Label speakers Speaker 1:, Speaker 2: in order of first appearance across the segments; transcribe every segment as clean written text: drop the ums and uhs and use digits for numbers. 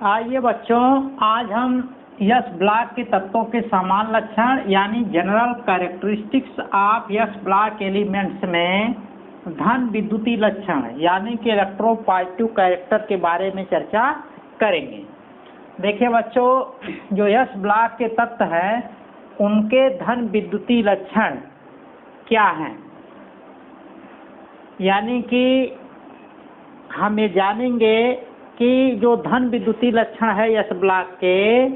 Speaker 1: आइए बच्चों, आज हम यस ब्लॉक के तत्वों के समान लक्षण यानी general characteristics of yes block elements में धन विद्युतीय लक्षण यानी कि इलेक्ट्रोपॉजिटिव कैरेक्टर के बारे में चर्चा करेंगे। देखिए बच्चों, जो यस ब्लॉक के तत्व हैं उनके धन विद्युतीय लक्षण क्या हैं, यानी कि हम ये जानेंगे कि जो धन विद्युतीय लक्षण है यस ब्लॉक के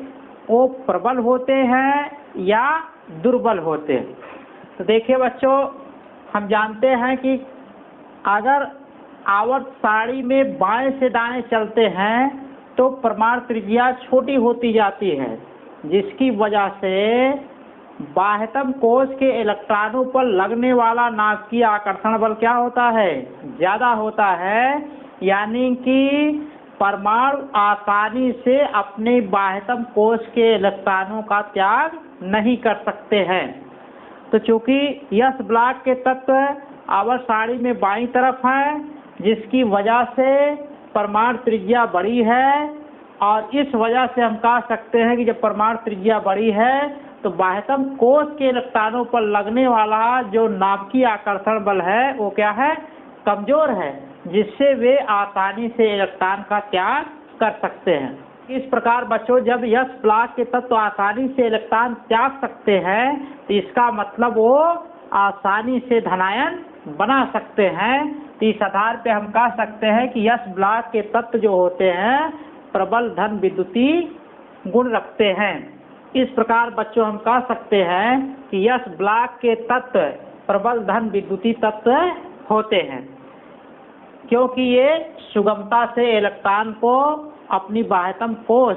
Speaker 1: वो प्रबल होते हैं या दुर्बल होते हैं। तो देखिए बच्चों, हम जानते हैं कि अगर आवर्त सारणी में बाएं से दाएं चलते हैं तो परमाणु त्रिज्या छोटी होती जाती है, जिसकी वजह से बाह्यतम कोश के इलेक्ट्रॉनों पर लगने वाला नाभिकीय आकर्षण बल क्या होता है, ज़्यादा होता है। यानी कि परमाणु आसानी से अपने बाह्यतम कोश के इलेक्ट्रॉनों का त्याग नहीं कर सकते हैं। तो चूंकि यस ब्लॉक के तत्व आवर्त सारणी में बाईं तरफ है, जिसकी वजह से परमाणु त्रिज्या बड़ी है, और इस वजह से हम कह सकते हैं कि जब परमाणु त्रिज्या बड़ी है तो बाह्यतम कोश के इलेक्ट्रॉनों पर लगने वाला जो नाभिकीय आकर्षण बल है वो क्या है, कमजोर है, जिससे वे आसानी से इलेक्ट्रॉन का त्याग कर सकते हैं। इस प्रकार बच्चों, जब यस ब्लॉक के तत्व आसानी से इलेक्ट्रॉन त्याग सकते हैं तो इसका मतलब वो आसानी से धनायन बना सकते हैं। तो इस आधार पे हम कह सकते हैं कि यस ब्लॉक के तत्व जो होते हैं प्रबल धन विद्युतीय गुण रखते हैं। इस प्रकार बच्चों हम कह सकते हैं कि यस ब्लॉक के तत्व प्रबल धन विद्युतीय तत्व होते हैं, क्योंकि ये सुगमता से इलेक्ट्रॉन को अपनी बाह्यतम कोश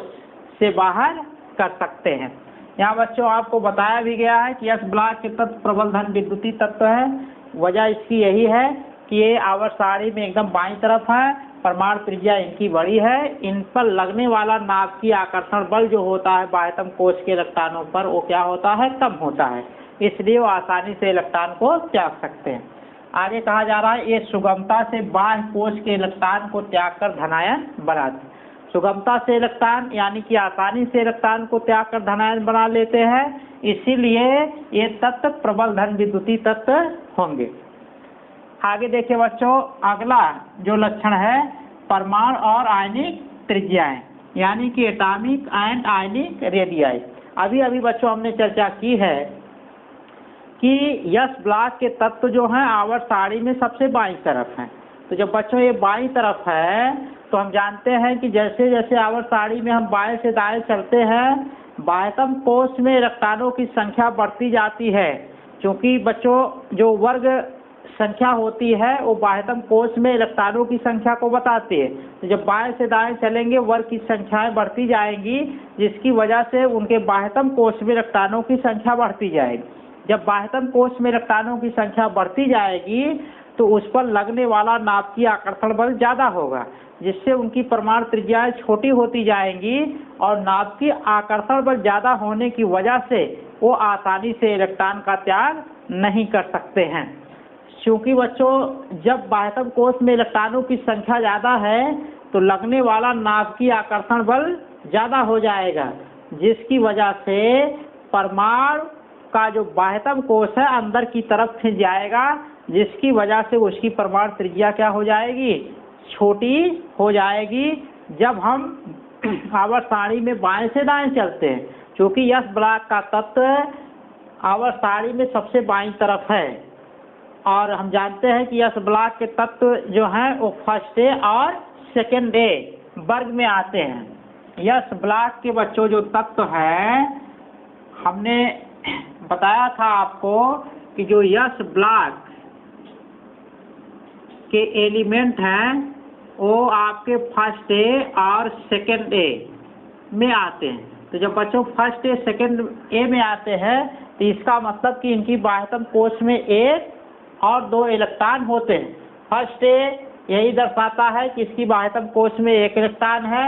Speaker 1: से बाहर कर सकते हैं। यहाँ बच्चों आपको बताया भी गया है कि यस ब्लॉक के तत्व प्रबल धन विद्युतीय तत्व है। वजह इसकी यही है कि ये आवर्त सारणी में एकदम बाईं तरफ है, परमाणु त्रिज्या इनकी बड़ी है, इन पर लगने वाला नाभिकीय आकर्षण बल जो होता है बाह्यतम कोश के इलेक्ट्रॉनों पर वो क्या होता है, कम होता है, इसलिए वो आसानी से इलेक्ट्रॉन को त्याग सकते हैं। आगे कहा जा रहा है ये सुगमता से बाह्य कोश के इलेक्ट्रॉन को त्याग कर धनायन बनाते। सुगमता से इलेक्ट्रॉन यानी कि आसानी से इलेक्ट्रॉन को त्याग कर धनायन बना लेते हैं, इसीलिए ये तत्व प्रबल धन विद्युतीय तत्व होंगे। आगे देखिए बच्चों, अगला जो लक्षण है परमाणु और आयनिक त्रिज्याएं यानी कि एटॉमिक एंड आयनिक रेडियाई। अभी अभी बच्चों हमने चर्चा की है कि यस ब्लॉक के तत्व जो हैं आवर्त सारणी में सबसे बाईं तरफ हैं। तो जब बच्चों ये बाईं तरफ है तो हम जानते हैं कि जैसे जैसे आवर्त सारणी में हम बाएं से दाएं चलते हैं बाह्यतम कोश में इलेक्ट्रॉनों की संख्या बढ़ती जाती है, क्योंकि बच्चों जो वर्ग संख्या होती है वो बाह्यतम कोश में इलेक्ट्रॉनों की संख्या को बताती है। तो जब बाएं से दाएं चलेंगे वर्ग की संख्याएं बढ़ती जाएंगी, जिसकी वजह से उनके बाह्यतम कोश में इलेक्ट्रॉनों की संख्या बढ़ती जाएगी। जब बाह्यतम कोश में इलेक्ट्रॉनों की संख्या बढ़ती जाएगी तो उस पर लगने वाला नाभिकीय आकर्षण बल ज़्यादा होगा, जिससे उनकी परमाणु त्रिज्याएं छोटी होती जाएंगी, और नाभिकीय आकर्षण बल ज़्यादा होने की वजह से वो आसानी से इलेक्ट्रॉन का त्याग नहीं कर सकते हैं। क्योंकि बच्चों जब बाह्यतम कोश में इलेक्ट्रॉनों की संख्या ज़्यादा है तो लगने वाला नाभिकीय आकर्षण बल ज़्यादा हो जाएगा, जिसकी वजह से परमाणु का जो बाह्यतम कोश है अंदर की तरफ खिंच जाएगा, जिसकी वजह से उसकी परमाणु त्रिज्या क्या हो जाएगी, छोटी हो जाएगी। जब हम आवर्त सारणी में बाएं से दाएं चलते हैं, क्योंकि यस ब्लॉक का तत्व आवर्त सारणी में सबसे बाईं तरफ है, और हम जानते हैं कि यस ब्लॉक के तत्व जो हैं वो फर्स्ट डे और सेकेंड डे वर्ग में आते हैं। यस ब्लॉक के बच्चों जो तत्व हैं हमने बताया था आपको कि जो यस ब्लॉक के एलिमेंट हैं वो आपके फर्स्ट डे और सेकेंड डे में आते हैं। तो जब बच्चों फर्स्ट डे सेकेंड ए में आते हैं तो इसका मतलब कि इनकी बाह्यतम कोश में एक और दो इलेक्ट्रॉन होते हैं। फर्स्ट डे यही दर्शाता है कि इसकी बाह्यतम कोश में एक इलेक्ट्रॉन है,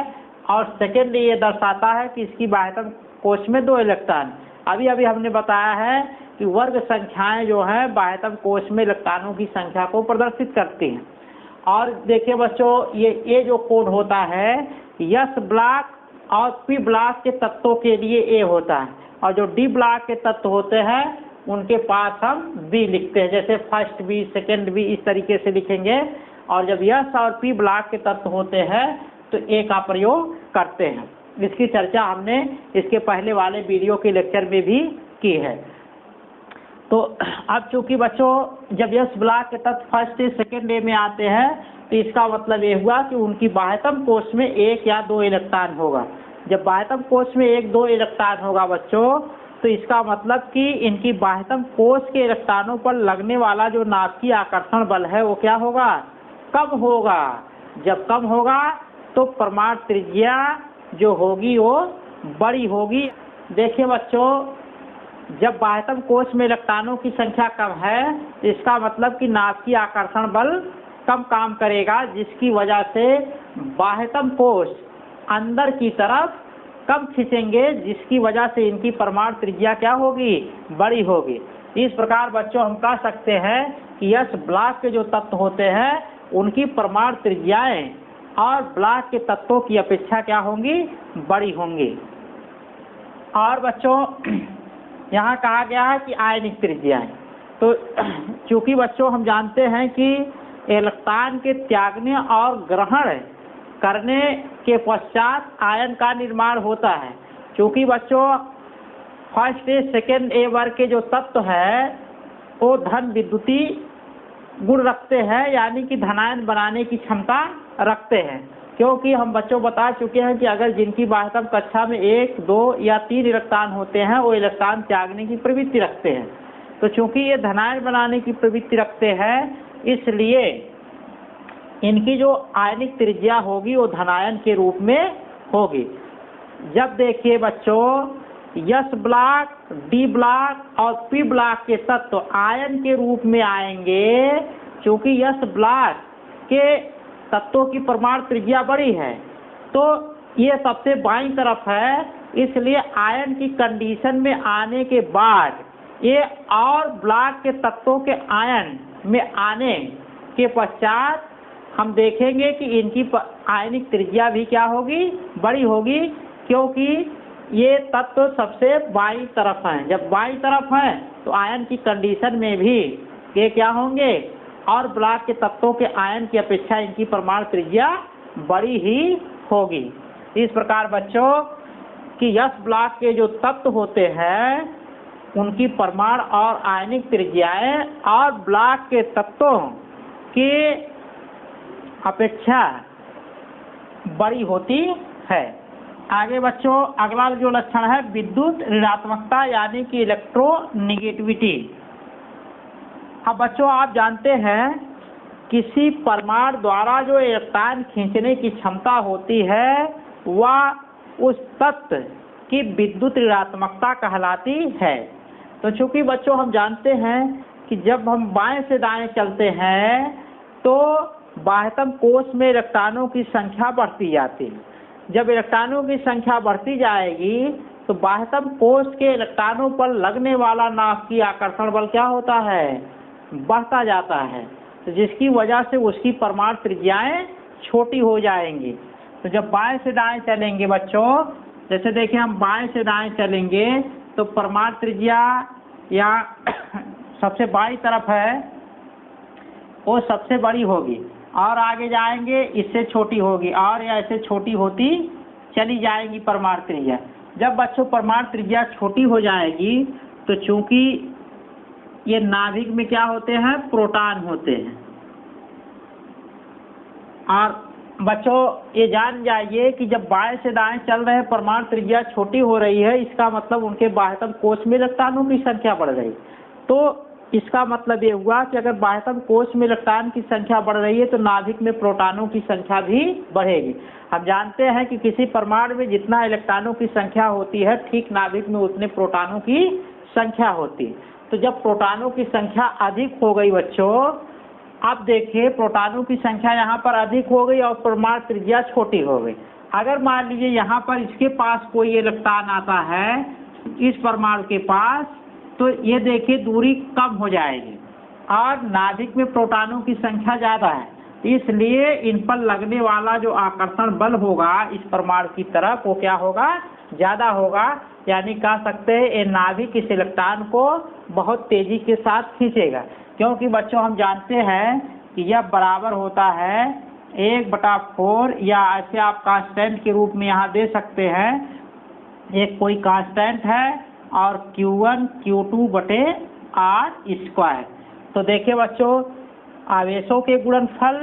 Speaker 1: और सेकेंड डे ये दर्शाता है कि इसकी बाह्यतम कोश में दो इलेक्ट्रॉन। अभी अभी हमने बताया है कि वर्ग संख्याएं जो हैं बाह्यतम कोश में इलेक्ट्रॉनों की संख्या को प्रदर्शित करती हैं। और देखिए बच्चों, ये जो कोड होता है एस ब्लॉक और पी ब्लॉक के तत्वों के लिए ए होता है, और जो डी ब्लॉक के तत्व होते हैं उनके पास हम बी लिखते हैं, जैसे फर्स्ट बी, सेकेंड बी, इस तरीके से लिखेंगे। और जब एस और पी ब्लॉक के तत्व होते हैं तो ए का प्रयोग करते हैं। इसकी चर्चा हमने इसके पहले वाले वीडियो के लेक्चर में भी की है। तो अब चूंकि बच्चों जब एस ब्लॉक के तत्व फर्स्ट सेकेंड ए में आते हैं तो इसका मतलब ये हुआ कि उनकी बाह्यतम कोश में 1 या 2 इलेक्ट्रॉन होगा। जब बाह्यतम कोश में 1-2 इलेक्ट्रॉन होगा बच्चों, तो इसका मतलब कि इनकी बाह्यतम कोश के इलेक्ट्रॉनों पर लगने वाला जो नाभिकीय आकर्षण बल है वो क्या होगा? कम होगा। जब कम होगा तो परमाणु त्रिज्या जो होगी वो बड़ी होगी। देखिए बच्चों, जब बाह्यतम कोश में इलेक्ट्रॉनों की संख्या कम है तो इसका मतलब कि नाभिकीय आकर्षण बल कम काम करेगा, जिसकी वजह से बाह्यतम कोश अंदर की तरफ कम खींचेंगे, जिसकी वजह से इनकी परमाणु त्रिज्या क्या होगी? बड़ी होगी। इस प्रकार बच्चों हम कह सकते हैं कि एस ब्लॉक के जो तत्व होते हैं उनकी परमाणु त्रिज्याएं और ब्लॉक के तत्वों की अपेक्षा क्या होंगी? बड़ी होंगी। और बच्चों यहाँ कहा गया है कि आयनिक त्रिज्याएं, तो चूंकि बच्चों हम जानते हैं कि इलेक्ट्रॉन के त्यागने और ग्रहण करने के पश्चात आयन का निर्माण होता है। क्योंकि बच्चों फर्स्ट ए सेकेंड ए वर्ग के जो तत्व है वो धन विद्युती गुण रखते हैं, यानी कि धनायन बनाने की क्षमता रखते हैं। क्योंकि हम बच्चों बता चुके हैं कि अगर जिनकी बाह्यतम कक्षा में 1, 2 या 3 इलेक्ट्रॉन होते हैं वो इलेक्ट्रॉन त्यागने की प्रवृत्ति रखते हैं। तो चूंकि ये धनायन बनाने की प्रवृत्ति रखते हैं, इसलिए इनकी जो आयनिक त्रिज्या होगी वो धनायन के रूप में होगी। जब देखिए बच्चों एस ब्लॉक, डी ब्लॉक और पी ब्लॉक के तत्व आयन के रूप में आएंगे, क्योंकि एस ब्लॉक के तत्वों की परमाणु त्रिज्या बड़ी है, तो ये सबसे बाईं तरफ है, इसलिए आयन की कंडीशन में आने के बाद ये और ब्लॉक के तत्वों के आयन में आने के पश्चात हम देखेंगे कि इनकी आयनिक त्रिज्या भी क्या होगी? बड़ी होगी, क्योंकि ये तत्व सबसे बाईं तरफ हैं। जब बाईं तरफ हैं तो आयन की कंडीशन में भी ये क्या होंगे? और ब्लॉक के तत्वों के आयन की अपेक्षा इनकी परमाणु त्रिज्या बड़ी ही होगी। इस प्रकार बच्चों कि एस ब्लॉक के जो तत्व होते हैं उनकी परमाणु और आयनिक त्रिज्याएं और ब्लॉक के तत्वों की अपेक्षा बड़ी होती है। आगे बच्चों अगला जो लक्षण है विद्युत ऋणात्मकता, यानी कि इलेक्ट्रोनिगेटिविटी। अब बच्चों आप जानते हैं किसी परमाणु द्वारा जो इलेक्ट्रॉन खींचने की क्षमता होती है वह उस तत्व की विद्युत ऋणात्मकता कहलाती है। तो चूंकि बच्चों हम जानते हैं कि जब हम बाएं से दाएं चलते हैं तो बाह्यतम कोश में इलेक्ट्रॉनों की संख्या बढ़ती जाती है। जब इलेक्ट्रॉनों की संख्या बढ़ती जाएगी तो बाह्यतम कोश के इलेक्ट्रॉनों पर लगने वाला नाभिकीय आकर्षण बल क्या होता है? बढ़ता जाता है, तो जिसकी वजह से उसकी परमाणु त्रिज्याएं छोटी हो जाएंगी। तो जब बाएं से दाएं चलेंगे बच्चों, जैसे देखिए हम बाएं से दाएं चलेंगे तो परमाणु त्रिज्या या सबसे बाईं तरफ है वो सबसे बड़ी होगी, और आगे जाएंगे इससे छोटी होगी, और ऐसे छोटी होती चली जाएगी परमाणु त्रिज्या। जब बच्चों परमाणु त्रिज्या छोटी हो जाएगी तो चूंकि ये नाभिक में क्या होते हैं? प्रोटॉन होते हैं। और बच्चों ये जान जाइए कि जब बाएं से दाएं चल रहे हैं परमाणु त्रिज्या छोटी हो रही है, इसका मतलब उनके बाह्यतम कोश में इलेक्ट्रॉनों की संख्या बढ़ गई। तो इसका मतलब ये हुआ कि अगर बाह्यतम कोश में इलेक्ट्रॉन की संख्या बढ़ रही है तो नाभिक में प्रोटॉनों की संख्या भी बढ़ेगी। हम जानते हैं कि किसी परमाणु में जितना इलेक्ट्रॉनों की संख्या होती है ठीक नाभिक में उतने प्रोटॉनों की संख्या होती है। तो जब प्रोटॉनों की संख्या अधिक हो गई बच्चों, अब देखिए प्रोटॉनों की संख्या यहाँ पर अधिक हो गई और परमाणु त्रिज्या छोटी हो गई। अगर मान लीजिए यहाँ पर इसके पास कोई इलेक्ट्रॉन आता है इस परमाणु के पास, तो ये देखिए दूरी कम हो जाएगी और नाभिक में प्रोटॉनों की संख्या ज़्यादा है, इसलिए इन पर लगने वाला जो आकर्षण बल होगा इस परमाणु की तरफ वो क्या होगा, ज़्यादा होगा। यानी कह सकते हैं ये नाभिक इस इलेक्ट्रॉन को बहुत तेजी के साथ खींचेगा, क्योंकि बच्चों हम जानते हैं कि यह बराबर होता है 1/4, या ऐसे आप कांस्टेंट के रूप में यहाँ दे सकते हैं, एक कोई कांस्टेंट है और Q1 Q2 बटे R²। तो देखिए बच्चों, आवेशों के गुणनफल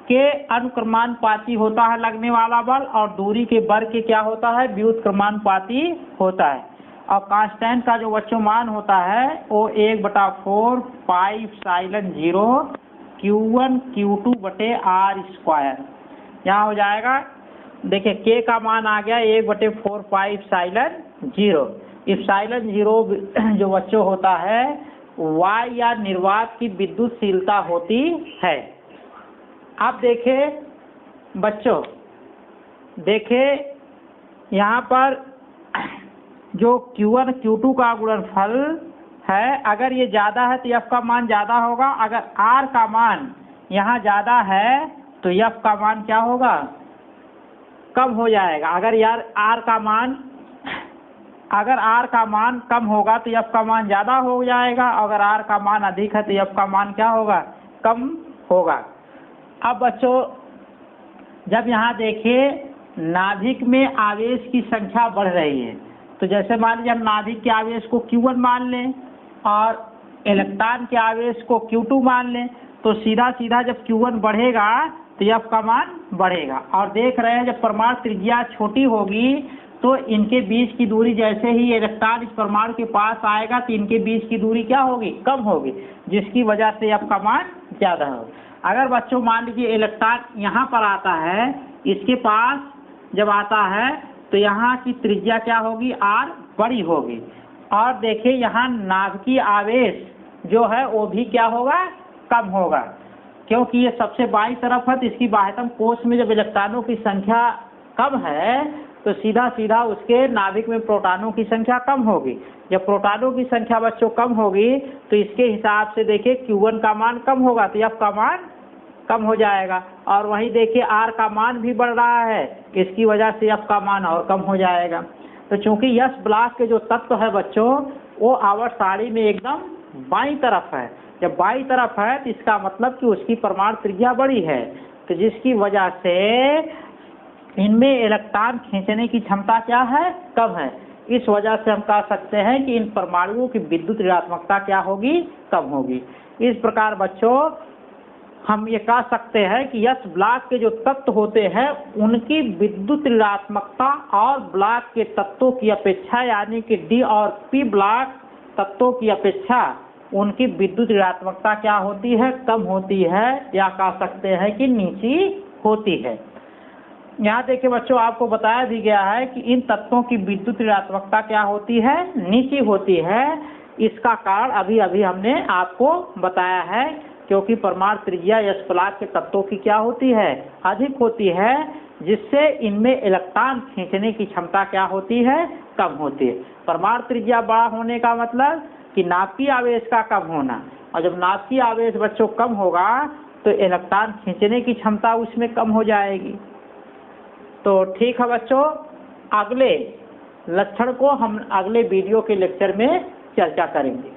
Speaker 1: के अनुक्रमानुपाती होता है लगने वाला बल, और दूरी के वर्ग के क्या होता है, व्युत्क्रमानुपाती होता है। और कांस्टेंट का जो बच्चों मान होता है वो 1/4 पाई एप्सिलॉन 0 Q1 Q2 बटे R²। यहाँ हो जाएगा, देखिए K का मान आ गया 1/4 पाई एप्सिलॉन 0। एप्सिलॉन 0 जो बच्चों होता है वाय या निर्वात की विद्युतशीलता होती है। आप देखें बच्चों, देखें यहाँ पर जो Q1 Q2 का गुणनफल है, अगर ये ज़्यादा है तो F का मान ज़्यादा होगा, अगर R का मान यहाँ ज़्यादा है तो F का मान क्या होगा, कम हो जाएगा। अगर R का मान कम होगा तो F का मान ज़्यादा हो जाएगा, अगर R का मान अधिक है तो F का मान क्या होगा, कम होगा। अब बच्चों जब यहाँ देखिए नाभिक में आवेश की संख्या बढ़ रही है, तो जैसे मान लीजिए हम नाभिक के आवेश को Q1 मान लें और इलेक्ट्रॉन के आवेश को Q2 मान लें, तो सीधा सीधा जब Q1 बढ़ेगा तो F का मान बढ़ेगा। और देख रहे हैं जब परमाणु त्रिज्या छोटी होगी तो इनके बीच की दूरी, जैसे ही इलेक्ट्रॉन इस परमाणु के पास आएगा तो इनके बीच की दूरी क्या होगी, कम होगी, जिसकी वजह से F का मान ज़्यादा होगा। अगर बच्चों मान लीजिए इलेक्ट्रॉन यहाँ पर आता है, इसके पास जब आता है तो यहाँ की त्रिज्या क्या होगी, R बड़ी होगी। और देखिए यहाँ नाभिकीय आवेश जो है वो भी क्या होगा, कम होगा, क्योंकि ये सबसे बाईं तरफ है तो इसकी बाह्यतम कोश में जब इलेक्ट्रॉनों की संख्या कम है तो सीधा सीधा उसके नाभिक में प्रोटॉनों की संख्या कम होगी। जब प्रोटॉनों की संख्या बच्चों कम होगी तो इसके हिसाब से देखिए Q1 का मान कम होगा तो F का मान कम हो जाएगा। और वहीं देखिए R का मान भी बढ़ रहा है, इसकी वजह से F का मान और कम हो जाएगा। तो चूंकि यस ब्लॉक के जो तत्व है बच्चों वो आवर्त सारणी में एकदम बाईं तरफ है, जब बाईं तरफ है तो इसका मतलब कि उसकी परमाणु त्रिज्या बड़ी है, तो जिसकी वजह से इनमें इलेक्ट्रॉन खींचने की क्षमता क्या है, कम है। इस वजह से हम कह सकते हैं कि इन परमाणुओं की विद्युत ऋणात्मकता क्या होगी, कम होगी। इस प्रकार बच्चों हम ये कह सकते हैं कि यस ब्लॉक के जो तत्व होते हैं उनकी विद्युत ऋणात्मकता और ब्लॉक के तत्वों की अपेक्षा, यानी कि डी और पी ब्लॉक तत्वों की अपेक्षा उनकी विद्युत ऋणात्मकता क्या होती है, कम होती है, या कह सकते हैं कि नीची होती है। यहाँ देखिए बच्चों आपको बताया भी गया है कि इन तत्वों की विद्युत ऋणात्मकता क्या होती है, नीची होती है। इसका कारण अभी अभी हमने आपको बताया है, क्योंकि परमाणु त्रिज्या यस ब्लॉक के तत्वों की क्या होती है, अधिक होती है, जिससे इनमें इलेक्ट्रॉन खींचने की क्षमता क्या होती है, कम होती है। परमाणु त्रिज्या बड़ा होने का मतलब कि नाभिकीय आवेश का कम होना, और जब नाभिकीय आवेश बच्चों कम होगा तो इलेक्ट्रॉन खींचने की क्षमता उसमें कम हो जाएगी। तो ठीक है बच्चों, अगले लक्षण को हम अगले वीडियो के लेक्चर में चर्चा करेंगे।